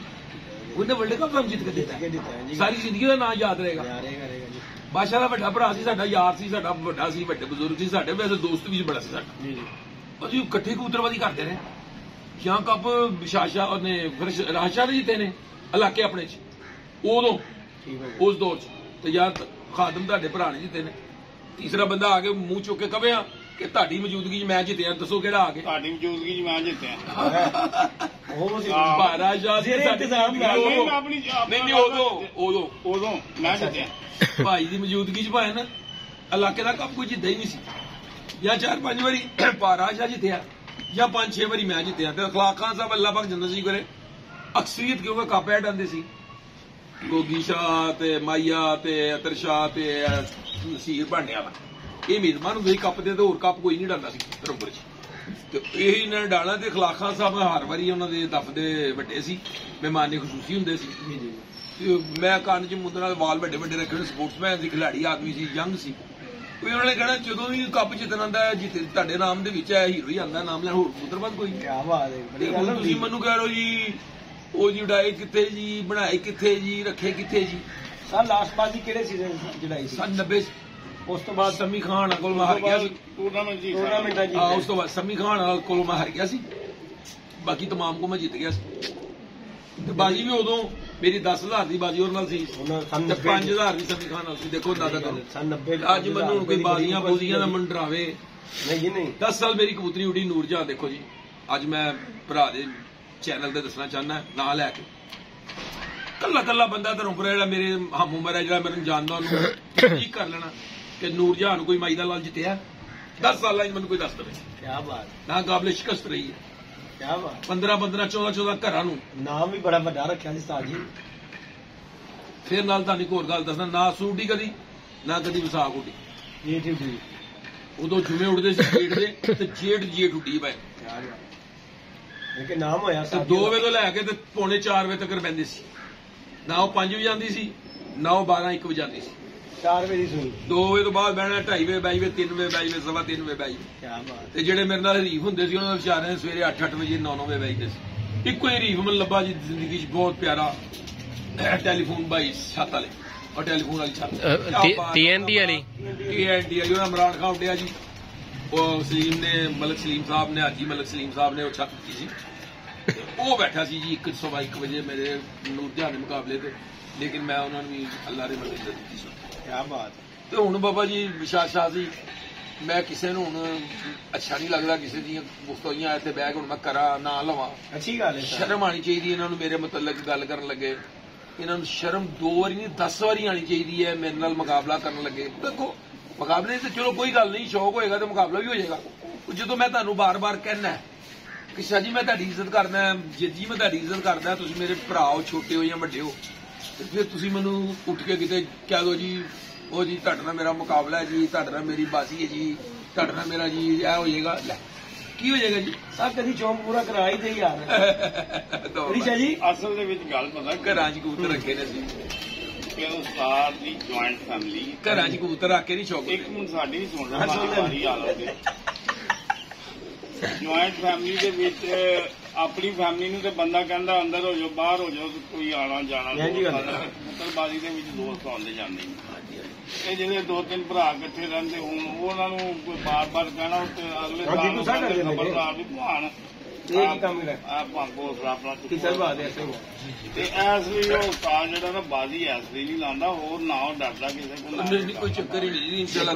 ਉਹਨੇ ਵਰਲਡ ਕੱਪ ਹਮ ਜਿੱਤ ਕੇ ਦਿੱਤਾ, ਸਾਰੀ ਜ਼ਿੰਦਗੀ ਦਾ ਨਾਂ ਯਾਦ ਰਹੇਗਾ। ਬਾਦਸ਼ਾਹ ਦਾ ਵੱਡਾ ਭਰਾ ਸੀ, ਸਾਡਾ ਯਾਰ ਸੀ, ਸਾਡਾ ਵੱਡਾ ਸੀ, ਵੱਡੇ ਬਜ਼ੁਰਗ ਸੀ ਸਾਡੇ, ਵੈਸੇ ਦੋਸਤ ਵੀ ਬੜਾ ਸੀ ਸਾਡਾ। ਅਸੀਂ ਇਕੱਠੇ ਕਬੂਤਰਬਾਜ਼ੀ ਕਰਦੇ ਰਹੇ। ਜਾਂ ਕੱਪ ਸ਼ਾਸ਼ਾ ਉਹਨੇ ਫਿਰ ਰਾਸ਼ਾ ਨੇ ਜਿੱਤੇ ਨੇ ਇਲਾਕੇ ਆਪਣੇ ਚ ਉਦੋਂ, ਉਸ ਦੌਰ ਚ, ਤੇ ਯਾਰ ਖਾਦਮ ਤੁਹਾਡੇ ਭਰਾ ਨੇ ਜਿੱਤੇ ਨੇ। ਤੀਸਰਾ ਬੰਦਾ ਆ ਕੇ ਮੂੰਹ ਚੁੱਕ ਕੇ ਕਵੇ ਕਿ ਤੁਹਾਡੀ ਮੌਜੂਦਗੀ 'ਚ ਮੈਂ ਜਿੱਤਿਆ, ਦੱਸੋ ਕਿਹੜਾ ਆ ਕੇ? ਤੁਹਾਡੀ ਮੌਜੂਦਗੀ 'ਚ ਮੈਂ ਜਿੱਤਿਆ ਮਹਾਰਾਜਾ ਦੀ ਨਹੀਂ, ਉਦੋਂ ਮੈਂ ਜਿੱਤਿਆ ਭਾਈ ਦੀ ਮੌਜੂਦਗੀ 'ਚ ਭਾਵੇਂ ਨਾ ਇਲਾਕੇ ਦਾ ਕੱਪ ਕੋਈ ਜਿੱਤਦਾ ਹੀ ਨਹੀਂ ਸੀ। ਜਾਂ 4-5 ਵਾਰੀ ਮਹਾਰਾਜਾ ਜਿੱਤਿਆ, ਜਾਂ 5-6 ਵਾਰੀ ਮੈਂ ਜਿੱਤਿਆ। ਤੇ ਅਖਲਾਕ ਖਾਨ ਸਾਹਿਬ ਅੱਲਾ ਪਾਕ ਜੰਨਤ ਸੀ ਕਰੇ, ਅਕਸਰੀਅਤ ਕਿਉਂਕਿ ਕੱਪ ਐਡ ਆਉਂਦੇ ਸੀ, ਗੋਗੀ ਸ਼ਾਹ ਤੇ ਮਾਈਆ ਤੇ ਅਤਰ ਸ਼ਾਹ ਤੇ ਨਸੀਰ ਭਾਂਡਿਆ ਵਾ, ਇਹ ਮੇਜ਼ਬਾਨ ਹੁੰਦੇ ਸੀ ਕੱਪ ਦੇ, ਤੇ ਹੋਰ ਕੱਪ ਕੋਈ ਨਹੀਂ ਡਾਂਦਾ ਸੀ ਧਰਮਪੁਰ ਚ। ਤੇ ਇਹੀ ਇਹਨਾਂ ਨੇ ਡਾਣਾ। ਤੇ ਅਖਲਾਕ ਖਾਨ ਸਾਹਿਬ ਹਰ ਵਾਰੀ ਉਹਨਾਂ ਦੇ ਦਫ਼ ਦੇ ਵੱਡੇ ਸੀ, ਮਹਿਮਾਨੇ ਖਸੂਸੀ ਹੁੰਦੇ ਸੀ। ਮੈਂ ਕੰਨ ਚ ਮੁੰਦਰ ਨਾਲ ਵਾਲ ਵੱਡੇ ਵੱਡੇ ਰੱਖੇ, ਸਪੋਰਟਸਮੈਨ ਸੀ, ਖਿਡਾਰੀ ਆਦਮੀ ਸੀ, ਯੰਗ ਸੀ। ਕੋਈ ਉਹਨਾਂ ਨੇ ਕਹਿਣਾ ਜਦੋਂ ਵੀ ਕੱਪ ਜਿੱਤਣ ਆਉਂਦਾ ਜਿੱਤੇ ਤੁਹਾਡੇ ਨਾਮ ਦੇ ਵਿੱਚ ਹੈ, ਹੀਰੋ ਹੀ ਆਉਂਦਾ ਨਾਮ ਲੈਣ, ਹੋਰ ਕਬੂਤਰਬਾਜ਼ ਕੋਈ ਨਹੀਂ। ਤੁਸੀਂ ਮੈਨੂੰ ਕਹਿ ਲਓ ਜੀ ਉਹ ਜੀ ਉਡਾਏ ਕਿੱਥੇ ਜੀ, ਬਣਾਏ ਕਿੱਥੇ ਜੀ, ਰੱਖੇ ਕਿੱਥੇ ਜੀ? ਸਰ ਲਾਸਟ ਬਾਜ਼ੀ ਕਿਹੜੇ ਸੀਜ਼ਨ ਜੜਾਈ ਸੀ? ਸੰਨ 90। ਉਸ ਤੋਂ ਬਾਅਦ ਸਮੀ ਖਾਨ ਕੋਲ ਮੈਂ ਹਾਰ ਗਿਆ ਸੀ ਟੂਰਨਾਮੈਂਟਾਂ ਜੀ। ਉਸ ਤੋਂ ਬਾਅਦ ਸਮੀ ਖਾਨ ਕੋਲ ਮੈਂ ਹਾਰ ਗਿਆ ਸੀ, ਬਾਕੀ ਤਮਾਮ ਕੋ ਮੈਂ ਜਿੱਤ ਗਿਆ ਸੀ। ਤੇ ਬਾਜੀ ਵੀ ਉਦੋਂ ਮੇਰੀ 10,000 ਦੀ ਬਾਜੀ ਉਹਨਾਂ ਨਾਲ ਸੀ, ਤੇ 5,000 ਦੀ ਸਮੀ ਖਾਨ ਨਾਲ ਸੀ। ਦੇਖੋ ਅੰਦਾਜ਼ਾ ਕਰੋ। ਸੰਨ 90 ਅੱਜ ਮੈਨੂੰ ਕੋਈ ਬਾਜ਼ੀਆਂ ਬੂਜ਼ੀਆਂ ਦਾ ਮੰਡਰਾਵੇ ਨਹੀਂ ਜੀ, ਨਹੀਂ। 10 ਸਾਲ ਮੇਰੀ ਕਬੂਤਰੀ ਉਡੀ ਨੂਰਜਹਾਂ। ਦੇਖੋ ਜੀ ਅੱਜ ਮੈਂ ਭਰਾ ਦੇ ਚੈਨਲ ਤੇ ਦੱਸਣਾ ਚਾਹੁੰਦਾ ਨਾਂ ਲੈ ਕੇ, ਕੱਲਾ ਕੱਲਾ ਬੰਦਾ ਧਰਮਪੁਰਾ ਜਿਹੜਾ ਮੇਰੇ ਹਮ ਉਮਰ ਹੈ, ਜਿਹੜਾ ਮੈਨੂੰ ਜਾਣਦਾ, ਉਹਨੂੰ ਠੀਕ ਕਰ ਲੈਣਾ ਕਿ ਨੂਰਜਹਾਂ ਨੂੰ ਕੋਈ ਮਾਈ ਦਾ ਲਾਲ ਜਿੱਤਿਆ 10 ਸਾਲਾਂ ਚ, ਮੈਨੂੰ ਕੋਈ ਦੱਸ ਦੇਵੇ। ਕਿਆ ਬਾਤ, ਨਾ ਕਾਬਲੇ ਸ਼ਿਕਸਤ ਰਹੀ ਹੈ। ਕਿਆ ਬਾਤ। 15-15 14-14 ਘਰਾਂ ਨੂੰ ਨਾਮ ਵੀ ਬੜਾ ਵੱਡਾ ਰੱਖਿਆ ਸੀ ਸਾਜ ਜੀ। ਫਿਰ ਨਾਲ ਤੁਹਾਨੂੰ ਇੱਕ ਹੋਰ ਗੱਲ ਦੱਸਣਾ, ਨਾ ਸੂਡੀ ਕਦੀ, ਨਾ ਕਦੀ ਵਿਸਾਖ ਉੱਡੀ। ਇਹ ਠੀਕ ਜੀ, ਉਦੋਂ ਜੁਮੇ ਉੱਡਦੇ ਸੀ ਜੇਠ ਦੇ, ਤੇ ਜੇਠ ਉੱਡੀ ਪਏ। ਕਿਆ ਬਾਤ। ਕਿ ਨਾਮ ਹੋਇਆ ਤੇ 2 ਵਜੇ ਤੋਂ ਲੈ ਕੇ ਤੇ 3:45 ਵਜੇ ਤੱਕ ਬੈਂਦੇ ਸੀ। ਨਾ ਉਹ 5 ਵਜੇ ਜਾਂਦੀ ਸੀ, ਨਾ ਉਹ 12-1 ਵਜੇ ਜਾਂਦੀ ਸੀ। 4 ਵਜੇ ਦੀ ਸੂਈ। 2 ਵਜੇ ਤੋਂ ਬਾਅਦ ਬਹਿਣਾ, 2:30 ਵਜੇ ਬਾਈ ਵਜੇ, 3 ਵਜੇ ਬਾਈ ਵਜੇ, 3:15 ਵਜੇ ਬਾਈ। ਕਿਆ ਬਾਤ। ਤੇ ਜਿਹੜੇ ਮੇਰੇ ਨਾਲ ਹਰੀਫ ਹੁੰਦੇ ਸੀ ਉਹਨਾਂ ਦੇ ਵਿਚਾਰਿਆਂ ਦੇ ਸਵੇਰੇ 8-8 ਵਜੇ 9-9 ਵਜੇ ਬੈਠਦੇ ਸੀ। ਇੱਕੋ ਹੀ ਹਰੀਫ ਮੈਨੂੰ ਲੱਭਾ ਜੀ ਜ਼ਿੰਦਗੀ 'ਚ, ਬਹੁਤ ਪਿਆਰਾ ਟੈਲੀਫੋਨ ਬਾਈ ਛੱਤ ਵਾਲੇ, ਔਰ ਟੈਲੀਫੋਨ ਵਾਲੀ ਛੱਤ TNT ਵਾਲੀ ਉਹਨਾਂ ਇਮਰਾਨ ਖਾਨ ਉੱਡਿਆ ਜੀ। ਉਹ ਸਲੀਮ ਨੇ, ਮਲਕ ਸਲੀਮ ਸਾਹਿਬ ਨੇ, ਹਾਜੀ ਮਲਕ ਸਲੀਮ ਸਾਹਿਬ ਨੇ ਉਹ ਛੱਤ ਦਿੱਤੀ ਸੀ। ਉਹ ਬੈਠਾ ਸੀ ਜੀ 1:15 ਵਜੇ ਮੇਰੇ ਨੂਰਜਹਾਂ ਦੇ ਮੁਕਾਬਲੇ ਤੇ, ਲੇਕਿਨ ਮੈਂ ਉਹਨਾਂ ਨੂੰ ਵੀ ਅੱਲਾ ਦੇ ਮਦਦ ਦਿੱਤੀ ਸੀ। ਕਿਆ ਬਾਤ। ਤੇ ਹੁਣ ਬਾਬਾ ਜੀ ਵਿਸ਼ਾਲ ਸ਼ਾਹ ਸੀ, ਮੈਂ ਕਿਸੇ ਨੂੰ ਹੁਣ ਅੱਛਾ ਨਹੀਂ ਲੱਗਦਾ ਕਿਸੇ ਦੀਆਂ ਗੁਫ਼ਤਗੂਆਂ ਇੱਥੇ ਬਹਿ ਕੇ ਹੁਣ ਮੈਂ ਕਰਾਂ ਨਾ ਲਵਾਂ। ਅੱਛੀ ਗੱਲ ਹੈ। ਸ਼ਰਮ ਆਣੀ ਚਾਹੀਦੀ ਇਹਨਾਂ ਨੂੰ, ਮੇਰੇ ਮੁਤਲਕ ਗੱਲ ਕਰਨ ਲੱਗੇ ਇਹਨਾਂ ਨੂੰ ਸ਼ਰਮ 2 ਵਾਰੀ ਨਹੀਂ 10 ਵਾਰੀ ਆਣੀ ਚਾਹੀਦੀ ਹੈ ਮੇਰੇ ਨਾਲ ਮੁਕਾਬਲਾ ਕਰਨ ਲੱਗੇ। ਦੇਖੋ ਮੁਕਾਬਲੇ ਤੇ ਚਲੋ ਕੋਈ ਗੱਲ ਨਹੀਂ, ਸ਼ੌਕ ਹੋਏਗਾ ਤੇ ਮੁਕਾਬਲਾ ਵੀ ਹੋ ਜਾਏਗਾ। ਜਦੋਂ ਮੈਂ ਤੁਹਾਨੂੰ ਬਾਰ-ਬਾਰ ਕਹਿਣਾ ਕਿ ਸ਼ਾਹ ਜੀ ਮੈਂ ਤੁਹਾਡੀ ਇੱਜ਼ਤ ਕਰਦਾ, ਜੀ ਮੈਂ ਤੁਹਾਡੀ ਇੱਜ਼ਤ ਕਰਦਾ, ਤੁਸੀਂ ਮੇਰੇ ਭਰਾ ਹੋ, ਛੋਟੇ ਹੋ ਜਾਂ ਵੱਡੇ ਹੋ, ਤੇ ਫਿਰ ਤੁਸੀਂ ਮੈਨੂੰ ਉੱਠ ਕੇ ਕਿਤੇ ਕਹਿ ਦਿਓ ਜੀ ਉਹ ਜੀ ਤੁਹਾਡੇ ਨਾਲ ਮੇਰਾ ਮੁਕਾਬਲਾ ਹੈ ਜੀ, ਤੁਹਾਡੇ ਨਾਲ ਮੇਰੀ ਬਾਜ਼ੀ ਹੈ ਜੀ, ਤੁਹਾਡੇ ਨਾਲ ਮੇਰਾ ਜੀ ਇਹ ਹੋ ਜਾਏਗਾ। ਲੈ ਕੀ ਹੋ ਜਾਏਗਾ ਜੀ? ਸਭ ਕਦੀ ਚੌਂਕ ਪੂਰਾ ਕਰਾ ਹੀ ਦੇ ਯਾਰ। ਰਿਸ਼ਾ ਜੀ ਅਸਲ ਦੇ ਵਿੱਚ ਗੱਲ ਪਤਾ, ਘਰਾਂ 'ਚ ਕਬੂਤਰ ਰੱਖੇ ਨੇ ਅਸੀਂ ਕਿ ਉਸਤਾਦ ਦੀ ਜੁਆਇੰਟ ਫੈਮਿਲੀ, ਘਰਾਂ 'ਚ ਕਬੂਤਰ ਰੱਖ ਕੇ ਨਹੀਂ ਸ਼ੌਕ। ਇੱਕ ਮਿੰਟ ਸਾਡੀ ਵੀ ਸੁਣ ਲਓ, ਸਾਰੀ ਹਾਲਤ ਹੈ। ਜੁਆਇੰਟ ਫੈਮਿਲੀ ਦੇ ਵਿੱਚ ਆਪਣੀ ਫੈਮਿਲੀ ਨੂੰ ਤੇ ਬੰਦਾ ਕਹਿੰਦਾ ਅੰਦਰ ਹੋ ਜਾਓ ਬਾਹਰ ਹੋ ਜਾਓ ਕੋਈ ਆਣਾ ਜਾਣਾ ਪੁੱਤਰਬਾਜ਼ੀ ਦੇ ਵਿੱਚ ਦੋਸਤ ਆਉਂਦੇ ਜਾਂਦੇ ਨੇ। ਇਹ ਜਿਹੜੇ 2-3 ਭਰਾ ਇਕੱਠੇ ਰਹਿੰਦੇ ਹੁਣ ਉਹਨਾਂ ਨੂੰ ਕੋਈ ਬਾਰ-ਬਾਰ ਕਹਿਣਾ ਤੇ ਅਗਲੇ ਸਾਲ ਖਬਰਦਾਰ ਵੀ ਭਾਣ ਇਹ ਕੀ ਕੰਮ ਹੈ ਆ ਭਾਗੋ ਆਪਣਾ ਕਿਸੇ ਬਾਤ ਐਸੇ ਤੇ ਇਸ ਲਈ ਉਹ ਉਸਤਾਦ ਜਿਹੜਾ ਨਾ ਬਾਜ਼ੀ ਇਸ ਲਈ ਨਹੀਂ ਲਾਉਂਦਾ ਹੋਰ ਨਾ ਉਹ ਡਰਦਾ ਕਿਸੇ ਕੋਲ ਨਹੀਂ ਕੋਈ ਚੱਕਰ ਹੀ ਨਹੀਂ ਜੀ। ਇਨਸ਼ਾਅੱਲਾ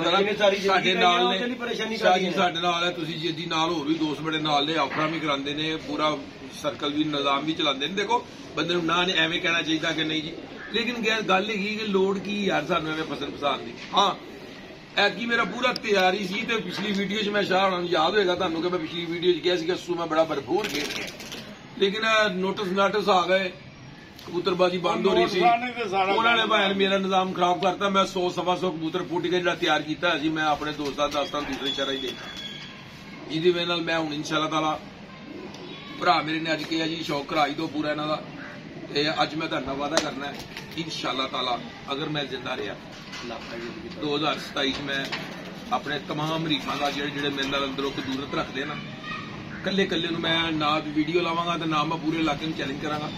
ਸਾਡੇ ਨਾਲ ਨੇ ਸਾਡੇ ਨਾਲ ਹੈ। ਤੁਸੀਂ ਜਿੱਦੀ ਨਾਲ ਹੋਰ ਵੀ ਦੋਸਤ ਬੜੇ ਨਾਲ ਨੇ ਆਫਰਾਂ ਵੀ ਕਰਾਉਂਦੇ ਨੇ ਪੂਰਾ ਸਰਕਲ ਵੀ ਨਿਜ਼ਾਮ ਵੀ ਚਲਾਉਂਦੇ ਨੇ। ਦੇਖੋ ਬੰਦੇ ਨੂੰ ਨਾ ਐਵੇਂ ਕਹਿਣਾ ਚਾਹੀਦਾ ਕਿ ਨਹੀਂ ਜੀ ਲੇਕਿਨ ਗੱਲ ਹੈਗੀ ਕਿ ਲੋੜ ਕੀ ਯਾਰ ਸਾਨੂੰ ਐਵੇਂ ਫਸਲ ਫਸਾਣ ਦੀ। ਹਾਂ ਐਤਕੀ ਮੇਰਾ ਪੂਰਾ ਤਿਆਰੀ ਸੀ ਤੇ ਪਿਛਲੀ ਵੀਡੀਓ 'ਚ ਮੈਂ ਸ਼ਾਹ ਹੋਣਾ ਨੂੰ ਯਾਦ ਹੋਏਗਾ ਤੁਹਾਨੂੰ ਕਿ ਮੈਂ ਪਿਛਲੀ ਵੀਡੀਓ 'ਚ ਕਿਹਾ ਸੀ ਕਿ ਅੱਸੂ ਮੈਂ ਬੜਾ ਭਰਪੂਰ ਖੇਡ ਰਿਹਾ ਲੇਕਿਨ ਨੋਟਿਸ ਆ ਗਏ ਕਬੂਤਰਬਾਜ਼ੀ ਬੰਦ ਹੋ ਰਹੀ ਸੀ ਉਹਨਾਂ ਨੇ ਭਾਵੇਂ ਮੇਰਾ ਨਿਜ਼ਾਮ ਖਰਾਬ ਕਰਤਾ। ਮੈਂ 100-125 ਕਬੂਤਰ ਫੁੱਟ ਕੇ ਜਿਹੜਾ ਤਿਆਰ ਕੀਤਾ ਸੀ ਮੈਂ ਆਪਣੇ ਦੋਸਤਾਂ ਦਾਸਤਾਨ ਦੂਸਰੇ ਸ਼ਹਿਰਾਂ 'ਚ ਦੇਖਾ ਜਿਹਦੀ ਵਜ੍ਹਾ ਨਾਲ ਮੈਂ ਹੁਣ ਇਨਸ਼ਾਅੱਲਾ ਤਾਲਾ ਭਰਾ ਮੇਰੇ ਨੇ ਅੱਜ ਕਿਹਾ ਜੀ ਸ਼ੌਕ ਕਰਾਈ ਦੋ ਪੂਰਾ ਇਹਨਾਂ ਦਾ ਤੇ ਅੱਜ ਮੈਂ ਤੁਹਾਡਾ ਵਾਅਦਾ ਕਰਨਾ ਹੈ ਇਨਸ਼ਾਅੱਲਾ ਤਾਲਾ ਅਗਰ ਮੈਂ ਜ਼ਿੰਦਾ ਰਿਹਾ 2027 ਚ ਮੈਂ ਆਪਣੇ तमाम ਰੀਫਾਂ ਦਾ ਜਿਹੜੇ ਮੇਰੇ ਨਾਲ ਅੰਦਰੋਂ ਕਦੂਰਤ ਰੱਖਦੇ ਨਾ ਕੱਲੇ ਨੂੰ ਮੈਂ ਨਾ ਵੀਡੀਓ ਲਾਵਾਂਗਾ ਤੇ ਨਾ ਮੈਂ ਪੂਰੇ ਇਲਾਕੇ ਨੂੰ ਚੈਲੰਜ ਕਰਾਂਗਾ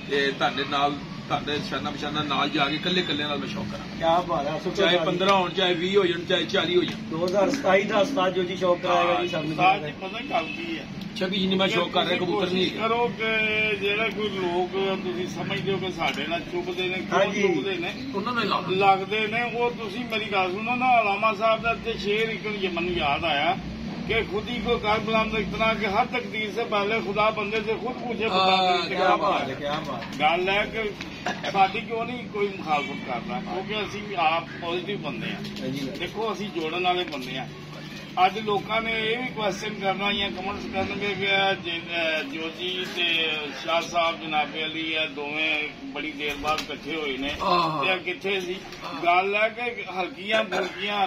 ਤੇ ਤੁਹਾਡੇ ਨਾਲ ਤੁਹਾਡੇ ਨਿਸ਼ਾਨਾ ਨਾਲ ਜਾ ਕੇ ਕੱਲੇ ਨਾਲ ਮੈਂ ਸ਼ੌਕ ਕਰਾਂਗਾ। ਕਿਆ ਬਾਤ ਹੈ। ਚਾਹੇ 15 ਹੋਣ ਚਾਹੇ 20 ਹੋ ਜਾਣ ਚਾਹੇ 40 ਹੋ ਜਾਣ 2027 ਦਾ ਉਸਤਾਦ ਜੋ ਜੀ ਸ਼ੌਕ ਕਰਾਏਗਾ ਜੀ ਸਭ ਨੂੰ ਪਤਾ ਗੱਲ ਕੀ ਹੈ ਛਵੀ ਜਿੰਨੀ ਮੈਂ ਸ਼ੌਕ ਕਰ ਰਿਹਾ ਕਬੂਤਰ ਨਹੀਂ ਕਰੋ ਕਿ ਜਿਹੜਾ ਕੋਈ ਲੋਕ ਤੁਸੀਂ ਸਮਝਦੇ ਹੋ ਕਿ ਸਾਡੇ ਨਾਲ ਚੁੱਭਦੇ ਨੇ ਚੁੱਭਦੇ ਨੇ ਉਹਨਾਂ ਨੂੰ ਲੱਗਦੇ ਨੇ ਉਹ ਤੁਸੀਂ ਮੇਰੀ ਗੱਲ ਸੁਣੋ ਨਾ ਅਲਾਮਾ ਸਾਹਿਬ ਦਾ ਇੱਥੇ ਸ਼ੇਰ ਇੱਕ ਮੈਨੂੰ ਯਾਦ ਆਇਆ कि खुद ही को कर बुलंद इतना कि हर तकदीर से पहले खुदा बंदे से खुद पूछे क्या बात गल है कि साडी क्यों नहीं कोई मुखालफत करता क्योंकि असी आप पॉजिटिव बंदे हैं। देखो असी जोड़न वाले बंदे हैं। ਅੱਜ ਲੋਕਾਂ ਨੇ ਇਹ ਵੀ ਕੁਐਸਚਨ ਕਰਨਾ ਜਾਂ ਕਮੈਂਟਸ ਕਰਨਗੇ ਕਿ ਜੋਜੀ ਤੇ ਸ਼ਾਹ ਸਾਹਿਬ ਜਨਾਬੇ ਅਲੀ ਇਹ ਦੋਵੇਂ ਬੜੀ ਦੇਰ ਬਾਅਦ ਇਕੱਠੇ ਹੋਏ ਨੇ ਤੇ ਕਿੱਥੇ ਸੀ। ਗੱਲ ਹੈ ਕਿ ਹਲਕੀਆਂ ਫੁਲਕੀਆਂ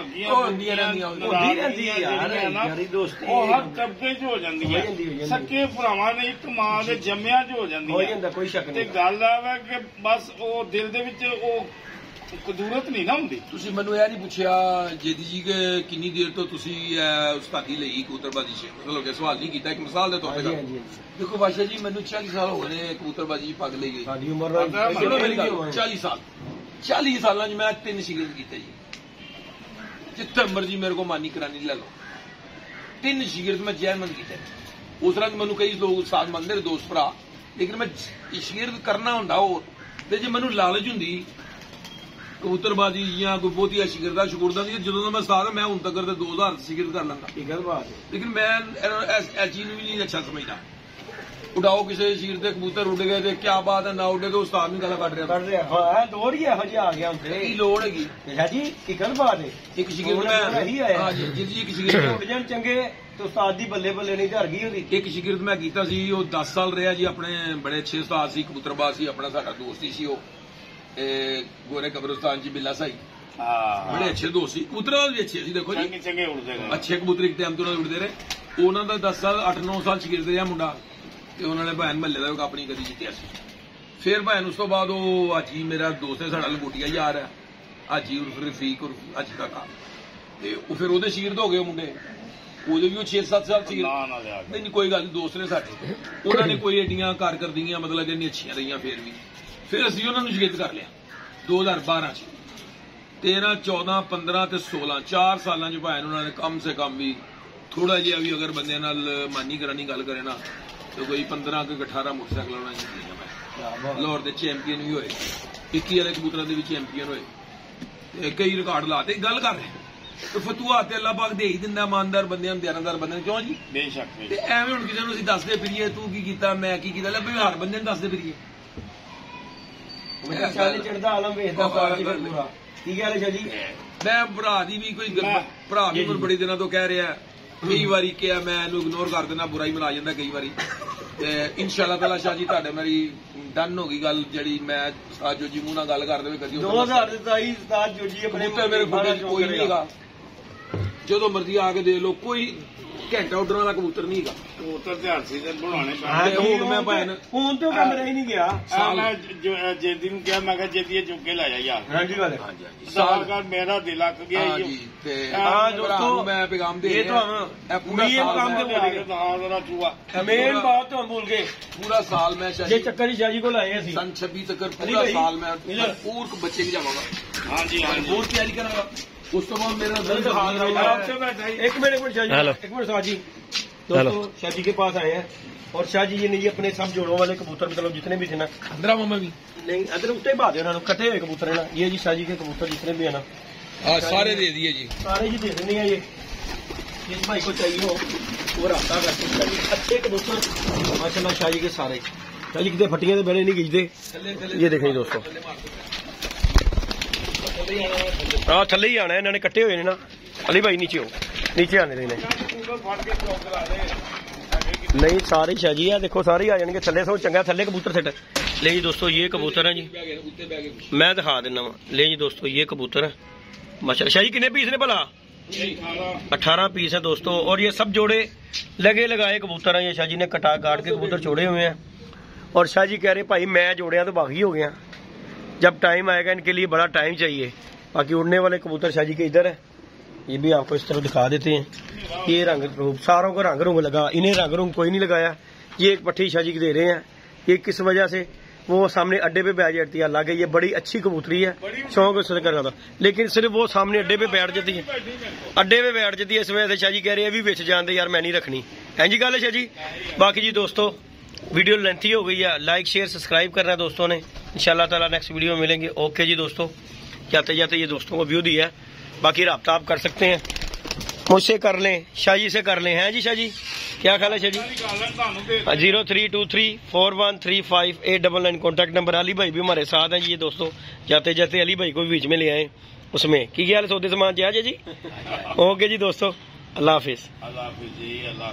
ਉਹ ਹਰ ਤਬਕੇ 'ਚ ਹੋ ਜਾਂਦੀਆਂ ਸੱਕੇ ਭਰਾਵਾਂ ਨੇ ਇੱਕ ਮਾਂ ਦੇ ਜੰਮਿਆਂ 'ਚ ਹੋ ਜਾਂਦੀਆਂ ਤੇ ਗੱਲ ਹੈ ਕਿ ਬਸ ਉਹ ਦਿਲ ਦੇ ਵਿੱਚ ਉਹ ਕਦੂਰਤ ਨਹੀਂ ਨਾ ਹੁੰਦੀ। ਤੁਸੀਂ ਮੈਨੂੰ ਇਹ ਨਹੀਂ ਪੁੱਛਿਆ ਜੇਦੀ ਜੀ ਕਿ ਕਿੰਨੀ ਦੇਰ ਤੋਂ ਤੁਸੀਂ ਉਸਤਾਦੀ ਲਈ ਕਬੂਤਰਬਾਜ਼ੀ 'ਚ ਮਤਲਬ ਸਵਾਲ ਨਹੀਂ ਕੀਤਾ ਇੱਕ ਮਿਸਾਲ ਦੇ ਤੌਰ ਤੇ ਦੇਖੋ ਬਾਸ਼ਾ ਜੀ ਮੈਨੂੰ 40 ਸਾਲ ਹੋ ਗਏ ਨੇ ਕਬੂਤਰਬਾਜ਼ੀ 'ਚ ਪੱਗ ਲਈ ਗਈ। ਸਾਡੀ ਉਮਰ 40 ਸਾਲ 40 ਸਾਲਾਂ 'ਚ ਮੈਂ 3 ਸ਼ਿਗਰਦ ਕੀਤੇ ਜੀ ਜਿੱਥੇ ਮਰਜੀ ਮੇਰੇ ਕੋਲ ਮਾਨੀ ਕਰਾਨੀ ਲੈ ਲਓ 3 ਸ਼ਿਗਰਦ ਮੈਂ ਜੈਮਨ ਕੀਤੇ। ਉਸ ਤਰ੍ਹਾਂ ਮੈਨੂੰ ਕਈ ਲੋਕ ਉਸਤਾਦ ਮੰਨਦੇ ਨੇ ਦੋਸਤ ਭਰਾ ਲੇਕਿਨ ਮੈਂ ਸ਼ਿਗਰਦ ਕਰਨਾ ਹੁੰਦਾ ਹੋਰ ਤੇ ਜੇ ਮੈਨੂੰ ਲਾਲਚ ਹੁੰਦੀ ਕਬੂਤਰਬਾਜ਼ੀ ਜਾਂ ਕੋਈ ਬਹੁਤੀ ਸ਼ਿਗਰਦਾ ਸ਼ੁਗਰਦਾ ਦੀ ਜਦੋਂ ਦਾ ਮੈਂ ਉਸਤਾਦ ਮੈਂ ਹੁਣ ਤੱਕ ਤੇ 2000 ਸ਼ਿਗਰਦ ਕਰ ਲੈਂਦਾ ਇਹ ਗੱਲ ਬਾਤ ਲੇਕਿਨ ਮੈਂ ਇਸ ਚੀਜ਼ ਨੂੰ ਵੀ ਨਹੀਂ ਅੱਛਾ ਸਮਝਦਾ। ਉਡਾਓ ਕਿਸੇ ਸ਼ਿਗਰ ਦੇ ਕਬੂਤਰ ਉੱਡ ਗਏ ਤੇ ਕੀ ਬਾਤ ਹੈ ਨਾ ਉੱਡੇ ਤੇ ਉਸਤਾਦ ਨੂੰ ਗੱਲ ਕੱਢ ਰਿਹਾ ਹਾਂ ਦੌੜ ਹੀ ਇਹੋ ਜਿਹਾ ਆ ਗਿਆ ਹੁੰਦੇ ਕੀ ਲੋੜ ਹੈਗੀ ਹੈ ਜੀ ਕੀ ਗੱਲ ਬਾਤ ਹੈ। ਇੱਕ ਸ਼ਿਗਰ ਮੈਂ ਹਾਂ ਜੀ ਇੱਕ ਸ਼ਿਗਰ ਉੱਡ ਜਾਣ ਚੰਗੇ ਤੇ ਉਸਤਾਦ ਦੀ ਬੱਲੇ ਨਹੀਂ ਧਰ ਗਈ ਉਹਦੀ। ਇੱਕ ਸ਼ਿਗਰਦ ਮੈਂ ਕੀਤਾ ਸੀ ਉਹ 10 ਸਾਲ ਰਿਹਾ ਜੀ ਆਪਣੇ ਬੜੇ ਅੱਛੇ ਉਸਤਾਦ ਸੀ ਕਬੂਤਰਬਾਜ਼ ਸੀ ਆਪਣਾ ਸਾਡਾ ਦੋਸਤ ਹੀ ਸੀ ਉਹ ਗੋਰੇ ਕਬਰਸਤਾਨ ਜੀ ਬਿੱਲਾ ਸਾਈ ਬੜੇ ਅੱਛੇ ਦੋਸਤ ਸੀ ਕਬੂਤਰ ਵੀ ਅੱਛੇ ਸੀ। ਦੇਖੋ ਜੀ ਅੱਛੇ ਕਬੂਤਰ ਇੱਕ ਟਾਈਮ ਤੋਂ ਉੱਡਦੇ ਰਹੇ ਉਹਨਾਂ ਦਾ 10 ਸਾਲ 8-9 ਸਾਲ ਸ਼ਿਗਰਦ ਰਿਹਾ ਮੁੰਡਾ ਤੇ ਉਹਨਾਂ ਨੇ ਭੈਣ ਮਹੱਲੇ ਦਾ ਆਪਣੀ ਕਦੀ ਜਿੱਤਿਆ ਸੀ। ਫਿਰ ਭੈਣ ਉਸ ਤੋਂ ਬਾਅਦ ਉਹ ਅੱਜ ਹੀ ਮੇਰਾ ਦੋਸਤ ਹੈ ਸਾਡਾ ਲੰਗੋਟੀਆ ਯਾਰ ਹੈ ਅੱਜ ਹੀ ਉਰਫ ਰਫੀਕ ਉਰਫ ਅੱਜ ਤੱਕ ਤੇ ਉਹ ਫਿਰ ਉਹਦੇ ਸ਼ਿਗਰਦ ਹੋ ਗਏ ਮੁੰਡੇ ਉਹਦੇ ਵੀ ਉਹ 6-7 ਸਾਲ ਸੀ ਨਹੀਂ ਕੋਈ ਗੱਲ ਦੋਸਤ ਨੇ ਸਾਡੇ ਉਹਨਾਂ ਨੇ ਕੋਈ ਏਡੀਆਂ ਕਾਰਕਰਦੀਆਂ ਮਤਲਬ ਇੰਨੀ ਅੱਛੀਆਂ ਰਹੀਆਂ ਫਿਰ ਅਸੀਂ ਉਹਨਾਂ ਨੂੰ ਸ਼ਿਗਰਦ ਕਰ ਲਿਆ 2012 ਚ 13, 14, 15 ਤੇ 16 4 ਸਾਲਾਂ ਚ ਭਾਵੇਂ ਉਹਨਾਂ ਨੇ ਕਮ ਸੇ ਕਮ ਵੀ ਥੋੜਾ ਜਿਹਾ ਵੀ ਅਗਰ ਬੰਦੇ ਨਾਲ ਮਾਨੀ ਕਰਾਨੀ ਗੱਲ ਕਰੇ ਨਾ ਤੇ ਕੋਈ 15 ਕਿ 18 ਮੋਟਰਸਾਈਕਲ ਉਹਨਾਂ ਨੇ ਲਾਹੌਰ ਦੇ ਚੈਂਪੀਅਨ ਵੀ ਹੋਏ 21 ਵਾਲੇ ਕਬੂਤਰਾਂ ਦੇ ਵੀ ਚੈਂਪੀਅਨ ਹੋਏ ਤੇ ਕਈ ਰਿਕਾਰਡ ਲਾਤੇ ਗੱਲ ਕਰ ਰਹੇ ਤੇ ਫਤੂਆ ਤੇ ਅੱਲਾਹ ਪਾਕ ਦੇ ਹੀ ਦਿੰਦਾ ਇਮਾਨਦਾਰ ਬੰਦਿਆਂ ਨੂੰ ਦਿਆਨਦਾਰ ਬੰਦਿਆਂ ਨੂੰ ਕਿਉਂ ਜੀ ਬੇਸ਼ੱਕ ਤੇ ਐਵੇਂ ਹੁਣ ਕਿਸੇ ਨੂੰ ਅਸੀਂ ਦੱਸਦੇ ਫਿਰੀਏ ਤੂੰ ਕੀ ਕੀਤਾ ਮੈਂ ਕੀ ਕੀਤਾ ਲੈ ਵੀ ਹਰ ਬੰਦੇ ਨੂੰ ਦੱਸਦੇ ਫਿਰੀਏ ਚੜਦਾ ਆਲਮ ਵੇਖਦਾ ਪੂਰਾ ਕੀ ਗੱਲ ਹੈ ਜੀ। ਮੈਂ ਭਰਾ ਦੀ ਵੀ ਕੋਈ ਭਰਾ ਵੀ ਮੈਨੂੰ ਬੜੇ ਦਿਨਾਂ ਤੋਂ ਕਹਿ ਰਿਹਾ ਕਈ ਵਾਰੀ ਕਿਹਾ ਮੈਂ ਇਹਨੂੰ ਇਗਨੋਰ ਕਰ ਦੇਣਾ ਬੁਰਾ ਹੀ ਮਨਾ ਜਾਂਦਾ ਕਈ ਵਾਰੀ ਤੇ ਇਨਸ਼ਾਅੱਲਾ ਤਾਲਾ ਸ਼ਾਹ ਜੀ ਤੁਹਾਡੇ ਮੇਰੀ ਡਨ ਹੋ ਗਈ ਗੱਲ ਜਿਹੜੀ ਮੈਂ ਉਸਤਾਦ ਜੋਜੀ ਮੂੰਹ ਨਾਲ ਗੱਲ ਕਰ ਦੇਵੇ ਕਦੀ 2027 ਉਸਤਾਦ ਜੋਜੀ ਆਪਣੇ ਮੇਰੇ ਫੋਟੋ ਕੋਈ ਨਹੀਂ ਹੈਗਾ ਜਦੋਂ ਮਰਜ਼ੀ ਆ ਕੇ ਦੇਖ ਲਓ ਕੋਈ ਘੰਟਾ ਉੱਡਣ ਵਾਲਾ ਕਬੂਤਰ ਨਹੀਂ ਹੈਗਾ। ਕਬੂਤਰ ਤੇ ਹਰਸੀ ਦੇ ਬਣਾਉਣੇ ਹਾਂ, ਪੈਣੇ। ਹੁਣ ਮੈਂ ਭਾਵੇਂ ਹੁਣ ਤੇ ਉਹ ਕੰਮ ਰਹਿ ਨਹੀਂ ਗਿਆ। ਮੈਂ ਜੇਦੀ ਨੂੰ ਕਿਹਾ, ਮੈਂ ਕਿਹਾ ਜੇਦੀ ਚੁੱਕ ਕੇ ਲੈ ਜਾ ਯਾਰ। ਹਾਂਜੀ ਗੱਲ ਹਾਂਜੀ ਹਾਂਜੀ ਸਾਲ ਮੇਰਾ ਦਿਲ ਲੱਗ ਗਿਆ ਹਾਂ ਜੀ। ਜੀ ਤੇ ਹਾਂ ਦੋਸਤੋ, ਮੈਂ ਪੈਗਾਮ ਦੇ ਇਹ ਰਿਹਾ ਤੁਹਾਨੂੰ ਇਹ ਪੂਰਾ ਮੇਨ ਸਾਲ ਕੰਮ ਤੇ ਮੈਂ- ਭੁੱਲ ਗਏ। ਹਾਂ ਜਰਾ ਚੂਆ ਮੇਨ ਬਾਤ ਤੁਹਾਨੂੰ ਭੁੱਲ ਗਏ। ਪੂਰਾ ਸਾਲ ਮੈਂ ਜੇ ਸ਼ਾਹੀ ਚੱਕਰ ਜੀ ਸ਼ਾਹਜੀ ਕੋਲ ਆਏ ਅਸੀਂ ਸਨ 26 ਤੱਕ ਅਲੀ ਪੂਰਾ ਭਾਈ, ਸਾਲ ਮੈਂ ਇਧਰ। ਭਰਪੂਰ ਬੱਚੇ ਵੀ ਜਾਵਾਂਗਾ। ਹਾਂਜੀ ਹਾਂਜੀ ਹੋਰ ਤਿਆਰੀ ਕਰਾਂਗਾ। ਉਸ ਤੋਂ ਬਾਅਦ ਮੇਰਾ ਦਿਲ दिल हाथ रहा है। आपसे बैठा ही। एक मिनट शाहजी, हेलो। एक मिनट शाहजी। हेलो। दोस्तों शाहजी के पास आए हैं और शाहजी जी ने ये अपने सब जोड़ों वाले कबूतर मतलब जितने भी थे ना, अंदर मामा भी नहीं अदर उत्ते बात है उन्होंने कटे हुए कबूतर है ना, ये जी शाहजी के कबूतर जितने भी है ना सारे दे दिए जी। सारे जी दे देने हैं। ये जिस भाई को चाहिए हो वो रास्ता करते शाहजी अच्छे कबूतर माशाल्लाह शाहजी के सारे। शाहजी कितने फटियां तो बड़े नहीं खींचते। ये देखें दोस्तों, हाँ थले ही आना है इन्होंने कट्टे हुए ने ना। अली भाई नीचे हो, नीचे आने देने नहीं सारे शाहजी है। देखो सारे आ जाएंगे थले। सो चंगा थले कबूतर सेट ले जी दोस्तों। ये कबूतर है जी, मैं दिखा देना वा। ले जी दोस्तों ये कबूतर है माशाल्लाह। शाहजी कितने पीस ने भला? 18 पीस है दोस्तों। और ये सब जोड़े लगे लगाए कबूतर हैं। ये शाहजी ने कटा काट के कबूतर छोड़े हुए हैं। और शाहजी कह रहे भाई मैं जोड़िया तो बागी हो गया, जब टाइम आएगा इनके लिए बड़ा टाइम चाहिए। बाकी उड़ने वाले कबूतर शाहजी के इधर है। ये भी आपको इस तरह दिखा देते हैं। ये रंग रूप सारों को रंग रूंग लगा, इन्हें रंग रूंग कोई नहीं लगाया। ये एक पट्टी शाहजी की दे रहे हैं। ये किस वजह से वो सामने अड्डे पे बैठ जाती है। अल्लाह ये बड़ी अच्छी कबूतरी है, शौक उससे कर रहा था, लेकिन सिर्फ वो सामने अड्डे पे बैठ जाती है। अड्डे पे बैठ जाती है, इस वजह से शाहजी कह रहे हैं भी बेच जान दे यार, मैं नहीं रखनी है जी। गल है शाहजी। बाकी जी दोस्तों वीडियो लेंथी हो गई है, लाइक शेयर सब्सक्राइब करना है दोस्तों ने। इंशाल्लाह ताला नेक्स्ट वीडियो में मिलेंगे। ओके जी दोस्तों, जाते जाते ये दोस्तों को व्यू दिया है। बाकी रब्ता आप कर सकते हैं, मुझसे कर लें, शाहजी से कर लें। हैं जी शाहजी, क्या ख्याल है शाहजी? 032341358999 contact number. अली भाई भी हमारे साथ हैं जी। ये दोस्तों जाते जाते अली भाई को भी बीच में ले आए उसमें की ख्याल सौदे सामान जाए जी। ओके जी दोस्तों, अल्लाह हाफिज। अल्लाह हाफिज जी, अल्लाह।